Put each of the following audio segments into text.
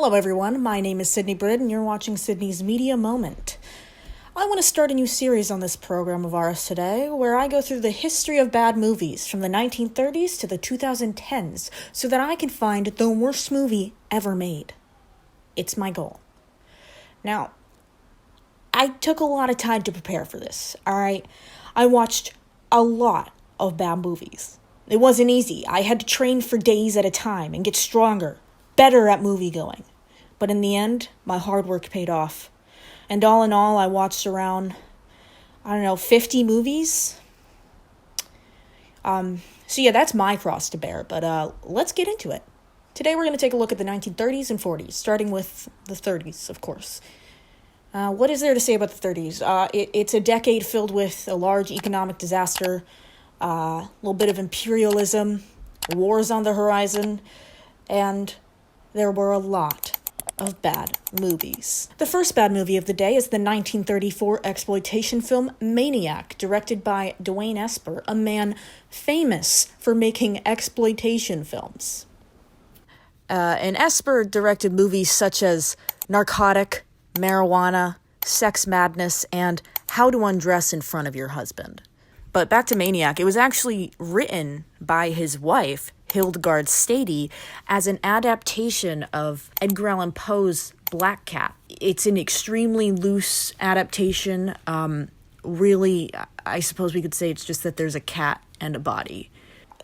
Hello everyone, my name is Sydney Britt and you're watching Sydney's Media Moment. I want to start a new series on this program of ours today where I go through the history of bad movies from the 1930s to the 2010s so that I can find the worst movie ever made. It's my goal. Now, I took a lot of time to prepare for this, alright? I watched a lot of bad movies. It wasn't easy. I had to train for days at a time and get stronger, better at movie going. But in the end, my hard work paid off. And all in all, I watched around, 50 movies. So yeah, that's my cross to bear, but let's get into it. Today we're going to take a look at the 1930s and 40s, starting with the 30s, of course. What is there to say about the 30s? It's a decade filled with a large economic disaster, a little bit of imperialism, wars on the horizon, and there were a lot of bad movies. The first bad movie of the day is the 1934 exploitation film Maniac, directed by Dwayne Esper, a man famous for making exploitation films. And Esper directed movies such as Narcotic, Marijuana, Sex Madness, and How to Undress in Front of Your Husband. But back to Maniac, it was actually written by his wife, Hildegard Stady, as an adaptation of Edgar Allan Poe's Black Cat. It's an extremely loose adaptation. Really, I suppose we could say it's just that there's a cat and a body.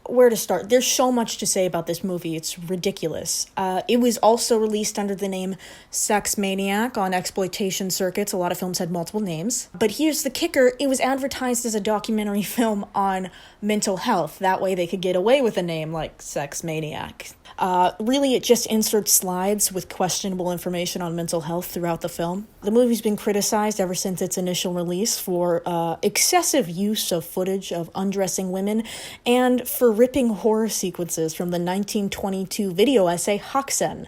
Where to start? There's so much to say about this movie. It's ridiculous. It was also released under the name Sex Maniac on exploitation circuits. A lot of films had multiple names. But here's the kicker. It was advertised as a documentary film on mental health. That way they could get away with a name like Sex Maniac. Really, it just inserts slides with questionable information on mental health throughout the film. The movie's been criticized ever since its initial release for excessive use of footage of undressing women and for ripping horror sequences from the 1922 video essay Hoxen.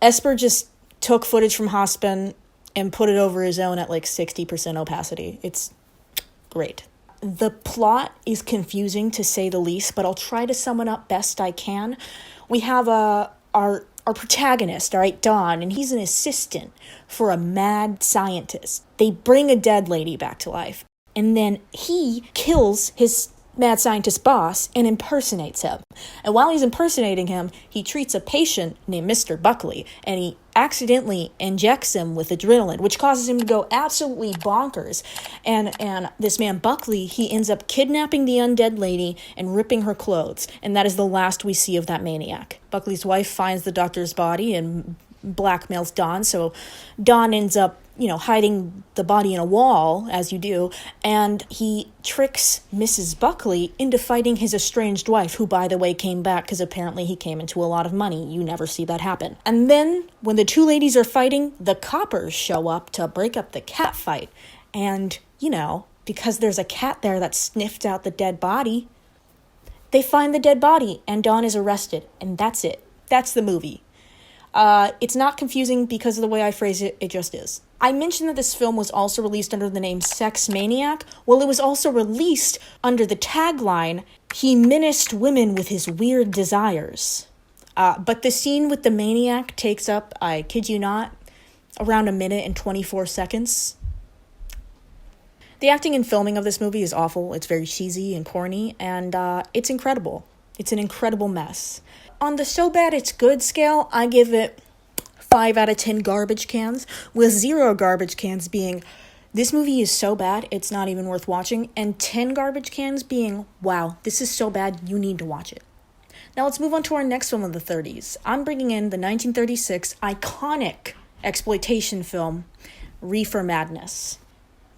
Esper just took footage from Hospen and put it over his own at like 60% opacity. It's great. The plot is confusing to say the least, but I'll try to sum it up best I can. We have our protagonist, all right, Don, and he's an assistant for a mad scientist. They bring a dead lady back to life, and then he kills his mad scientist boss and impersonates him. And while he's impersonating him, he treats a patient named Mr. Buckley, and he accidentally injects him with adrenaline, which causes him to go absolutely bonkers. And this man Buckley, he ends up kidnapping the undead lady and ripping her clothes. And that is the last we see of that maniac. Buckley's wife finds the doctor's body and blackmails Don, so Don ends up hiding the body in a wall, as you do, and he tricks Mrs. Buckley into fighting his estranged wife, who, by the way, came back because apparently he came into a lot of money. You never see that happen. And then, when the two ladies are fighting, the coppers show up to break up the cat fight. And, because there's a cat there that sniffed out the dead body, they find the dead body, and Don is arrested. And that's it. That's the movie. It's not confusing because of the way I phrase it, it just is. I mentioned that this film was also released under the name Sex Maniac. Well, it was also released under the tagline, "He menaced women with his weird desires." But the scene with the maniac takes up, I kid you not, around 1 minute and 24 seconds. The acting and filming of this movie is awful. It's very cheesy and corny, and it's incredible. It's an incredible mess. On the so bad it's good scale, I give it 5 out of 10 garbage cans, with 0 garbage cans being, this movie is so bad, it's not even worth watching, and 10 garbage cans being, wow, this is so bad, you need to watch it. Now let's move on to our next film of the 30s. I'm bringing in the 1936 iconic exploitation film, Reefer Madness.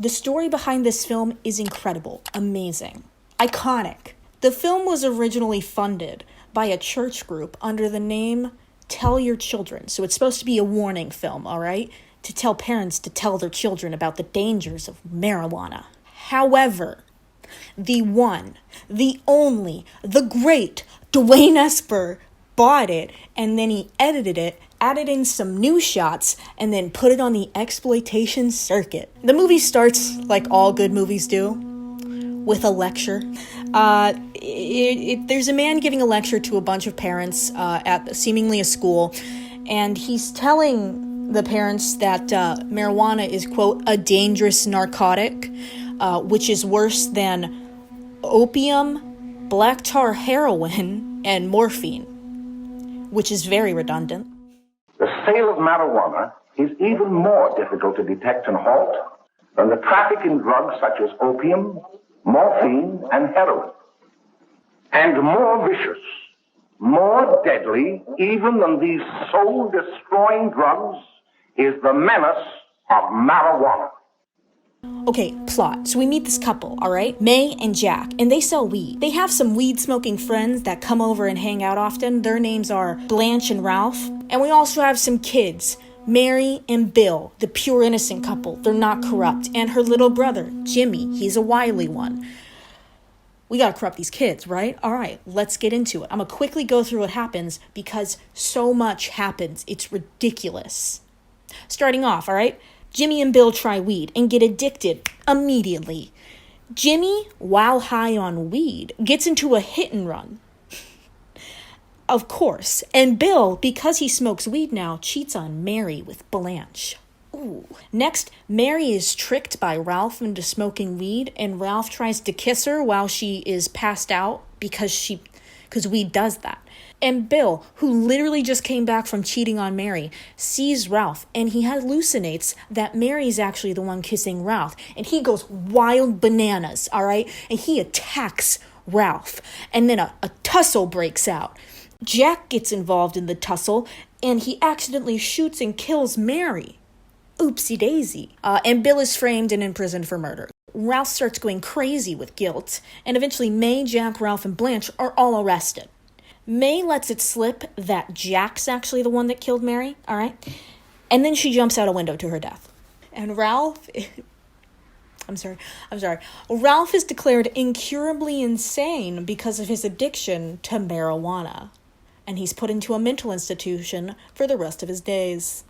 The story behind this film is incredible, amazing, iconic. The film was originally funded by a church group under the name Tell Your Children. So it's supposed to be a warning film, all right? To tell parents to tell their children about the dangers of marijuana. However, the one, the only, the great Dwayne Esper bought it, and then he edited it, added in some new shots, and then put it on the exploitation circuit. The movie starts like all good movies do, with a lecture. There's a man giving a lecture to a bunch of parents at seemingly a school, and he's telling the parents that marijuana is, quote, a dangerous narcotic, which is worse than opium, black tar heroin, and morphine, which is very redundant. The sale of marijuana is even more difficult to detect and halt than the traffic in drugs such as opium, morphine, and heroin. And more vicious, more deadly, even than these soul-destroying drugs, is the menace of marijuana. Okay, plot. So we meet this couple, all right? May and Jack, and they sell weed. They have some weed-smoking friends that come over and hang out often. Their names are Blanche and Ralph. And we also have some kids, Mary and Bill, the pure innocent couple. They're not corrupt. And her little brother, Jimmy. He's a wily one. We gotta corrupt these kids, right? All right, let's get into it. I'm gonna quickly go through what happens because so much happens. It's ridiculous. Starting off, all right? Jimmy and Bill try weed and get addicted immediately. Jimmy, while high on weed, gets into a hit and run. Of course. And Bill, because he smokes weed now, cheats on Mary with Blanche. Ooh. Next, Mary is tricked by Ralph into smoking weed, and Ralph tries to kiss her while she is passed out because weed does that. And Bill, who literally just came back from cheating on Mary, sees Ralph, and he hallucinates that Mary's actually the one kissing Ralph. And he goes wild bananas, all right? And he attacks Ralph. And then a tussle breaks out. Jack gets involved in the tussle, and he accidentally shoots and kills Mary. Oopsie daisy. And Bill is framed and imprisoned for murder. Ralph starts going crazy with guilt, and eventually May, Jack, Ralph, and Blanche are all arrested. May lets it slip that Jack's actually the one that killed Mary, all right? And then she jumps out a window to her death. And Ralph... I'm sorry. Ralph is declared incurably insane because of his addiction to marijuana. And he's put into a mental institution for the rest of his days.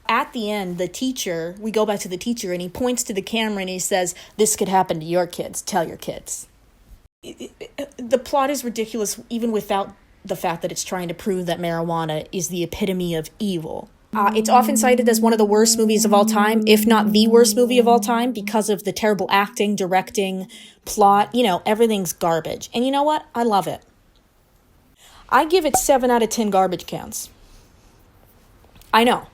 At the end, we go back to the teacher, and he points to the camera and he says, "This could happen to your kids. Tell your kids." The plot is ridiculous even without the fact that it's trying to prove that marijuana is the epitome of evil. It's often cited as one of the worst movies of all time, if not the worst movie of all time, because of the terrible acting, directing, plot. Everything's garbage. And you know what? I love it. I give it 7 out of 10 garbage cans. I know.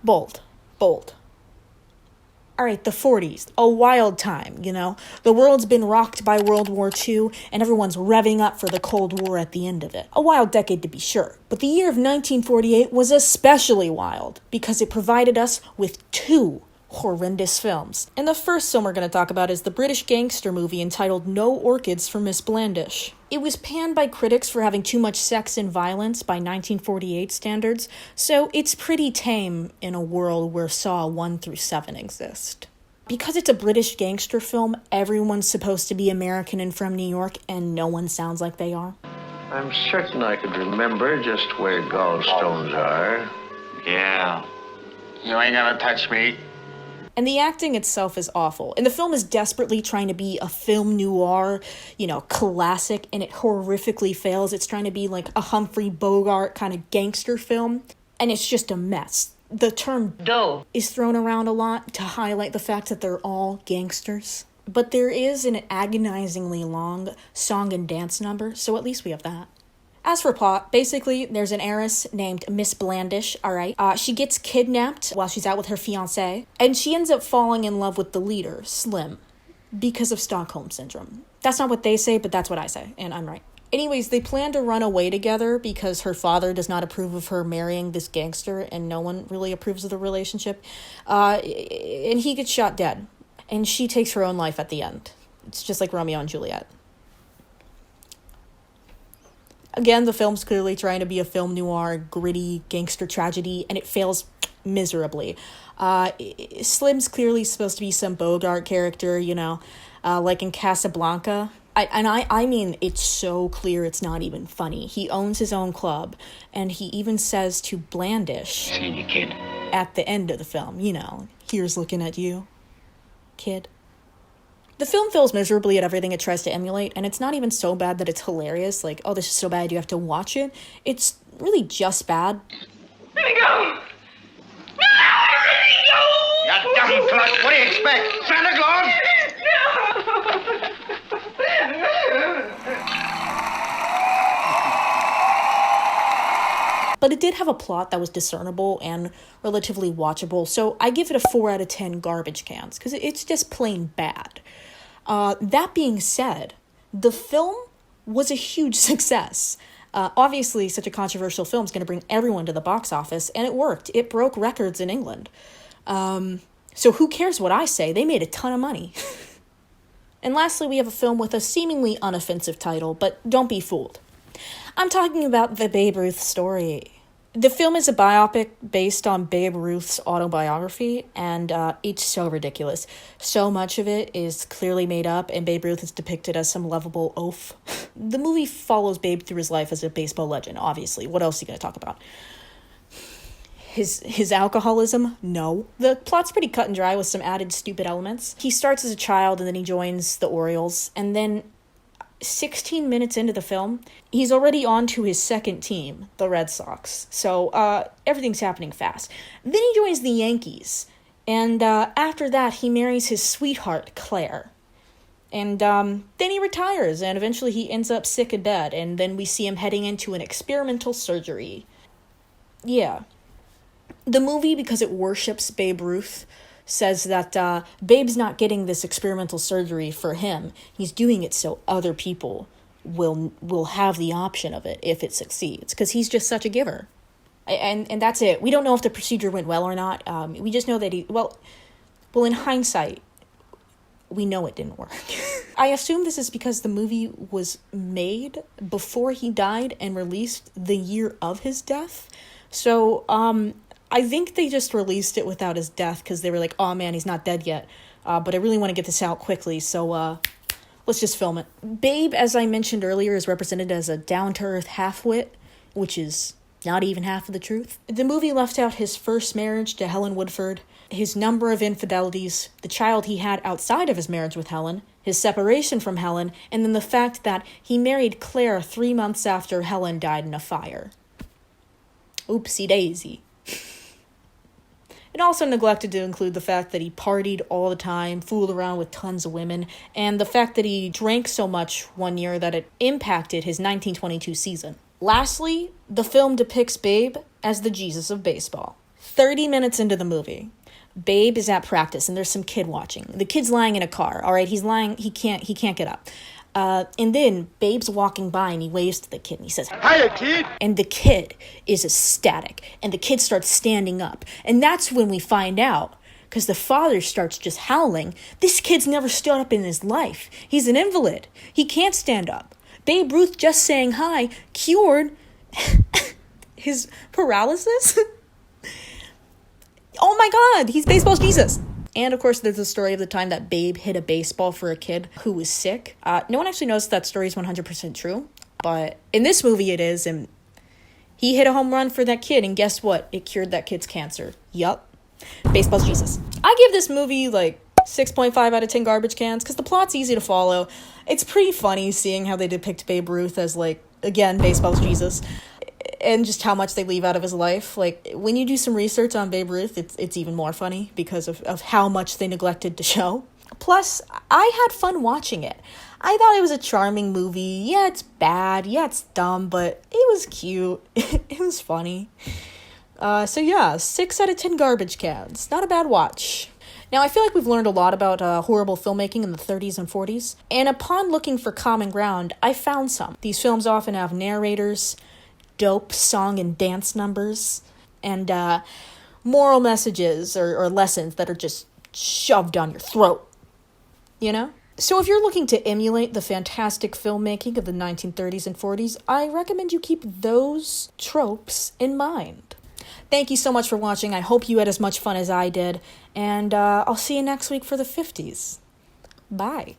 Bold. All right, the 40s, a wild time, The world's been rocked by World War II, and everyone's revving up for the Cold War at the end of it. A wild decade to be sure. But the year of 1948 was especially wild, because it provided us with 2 horrendous films. And the first film we're going to talk about is the British gangster movie entitled No Orchids for Miss Blandish. It was panned by critics for having too much sex and violence by 1948 standards, so it's pretty tame in a world where Saw 1 through 7 exist. Because it's a British gangster film, everyone's supposed to be American and from New York, and no one sounds like they are. I'm certain I could remember just where gallstones are. Yeah. You ain't gonna touch me. And the acting itself is awful. And the film is desperately trying to be a film noir, classic, and it horrifically fails. It's trying to be like a Humphrey Bogart kind of gangster film, and it's just a mess. The term dope is thrown around a lot to highlight the fact that they're all gangsters. But there is an agonizingly long song and dance number, so at least we have that. As for plot, basically, there's an heiress named Miss Blandish, all right? She gets kidnapped while she's out with her fiancé, and she ends up falling in love with the leader, Slim, because of Stockholm Syndrome. That's not what they say, but that's what I say, and I'm right. Anyways, they plan to run away together because her father does not approve of her marrying this gangster, and no one really approves of the relationship. And he gets shot dead, and she takes her own life at the end. It's just like Romeo and Juliet. Again, the film's clearly trying to be a film noir, gritty gangster tragedy, and it fails miserably. Slim's clearly supposed to be some Bogart character, like in Casablanca. I mean, it's so clear it's not even funny. He owns his own club, and he even says to Blandish, "See you, kid," at the end of the film, "Here's looking at you, kid." The film fails miserably at everything it tries to emulate, and it's not even so bad that it's hilarious, like, oh, this is so bad you have to watch it. It's really just bad. Let me go. No, let me go. You dumb slut. What do you expect? Santa Claus? But it did have a plot that was discernible and relatively watchable, so I give it a 4 out of 10 garbage cans, because it's just plain bad. That being said, the film was a huge success. Obviously, such a controversial film is going to bring everyone to the box office, and it worked. It broke records in England. So who cares what I say? They made a ton of money. And lastly, we have a film with a seemingly unoffensive title, but don't be fooled. I'm talking about The Babe Ruth Story. The film is a biopic based on Babe Ruth's autobiography, and it's so ridiculous. So much of it is clearly made up, and Babe Ruth is depicted as some lovable oaf. The movie follows Babe through his life as a baseball legend, obviously. What else are you going to talk about? His alcoholism? No. The plot's pretty cut and dry with some added stupid elements. He starts as a child, and then he joins the Orioles, and then 16 minutes into the film, he's already on to his second team, the Red Sox. So everything's happening fast. Then he joins the Yankees, and after that, he marries his sweetheart, Claire. And then he retires, and eventually he ends up sick in bed, and then we see him heading into an experimental surgery. Yeah. The movie, because it worships Babe Ruth, says that Babe's not getting this experimental surgery for him. He's doing it so other people will have the option of it if it succeeds, because he's just such a giver. And that's it. We don't know if the procedure went well or not. We just know that well, in hindsight, we know it didn't work. I assume this is because the movie was made before he died and released the year of his death. So, I think they just released it without his death because they were like, oh man, he's not dead yet. But I really want to get this out quickly, so let's just film it. Babe, as I mentioned earlier, is represented as a down-to-earth half-wit, which is not even half of the truth. The movie left out his first marriage to Helen Woodford, his number of infidelities, the child he had outside of his marriage with Helen, his separation from Helen, and then the fact that he married Claire 3 months after Helen died in a fire. Oopsie daisy. It also neglected to include the fact that he partied all the time, fooled around with tons of women, and the fact that he drank so much one year that it impacted his 1922 season. Lastly, the film depicts Babe as the Jesus of baseball. 30 minutes into the movie, Babe is at practice and there's some kid watching. The kid's lying in a car, all right? He's lying, he can't get up. And then Babe's walking by and he waves to the kid and he says, "Hiya, kid!" And the kid is ecstatic and the kid starts standing up. And that's when we find out, because the father starts just howling, this kid's never stood up in his life. He's an invalid. He can't stand up. Babe Ruth just saying hi cured his paralysis. Oh my God, he's baseball's Jesus. And, of course, there's the story of the time that Babe hit a baseball for a kid who was sick. No one actually knows if that story is 100% true. But in this movie, it is. And he hit a home run for that kid. And guess what? It cured that kid's cancer. Yup. Baseball's Jesus. I give this movie, 6.5 out of 10 garbage cans. Because the plot's easy to follow. It's pretty funny seeing how they depict Babe Ruth as, again, baseball's Jesus. And just how much they leave out of his life. When you do some research on Babe Ruth, it's even more funny because of how much they neglected to show. Plus, I had fun watching it. I thought it was a charming movie. Yeah, it's bad. Yeah, it's dumb, but it was cute. It was funny. So yeah, 6 out of 10 garbage cans. Not a bad watch. Now, I feel like we've learned a lot about horrible filmmaking in the 30s and 40s. And upon looking for common ground, I found some. These films often have narrators, dope song and dance numbers, and moral messages or lessons that are just shoved down your throat, you know? So if you're looking to emulate the fantastic filmmaking of the 1930s and 40s, I recommend you keep those tropes in mind. Thank you so much for watching. I hope you had as much fun as I did, and I'll see you next week for the 50s. Bye.